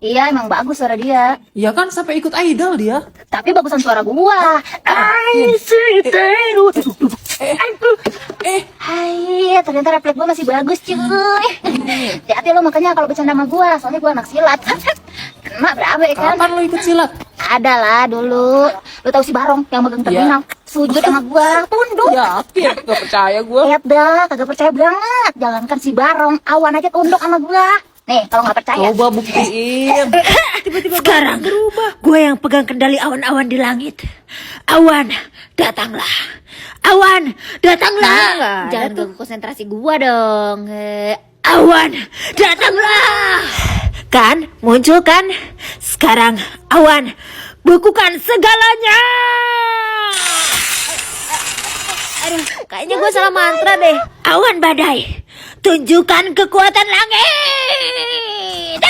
Iya, emang bagus suara dia. Ya kan sampai ikut idol dia. Tapi bagusan suara gua. Hai, ternyata refleks gua masih bagus, cuy. Hati-hati lo makanya kalau bercanda sama gua, soalnya gua anak silat. Kena berapa ya kan? Kapan lo ikut silat? Ada lah dulu. Lo tahu si Barong yang megang terminal? Sujud sama gua, tunduk. Yakin, gak percaya gue. Lihat dah, kagak percaya banget. Jangankan si Barong, Awan aja tunduk sama gua. Nih, kalau nggak percaya. Coba buktiin. Tiba-tiba sekarang gue yang pegang kendali awan-awan di langit. Awan, datanglah. Awan, datanglah. Jangan ganggu konsentrasi gua dong. Awan, datanglah. Kan, muncul kan? Sekarang awan, bukukan segalanya. Aduh, kayaknya gua salah mantra deh. Awan badai, tunjukkan kekuatan langit.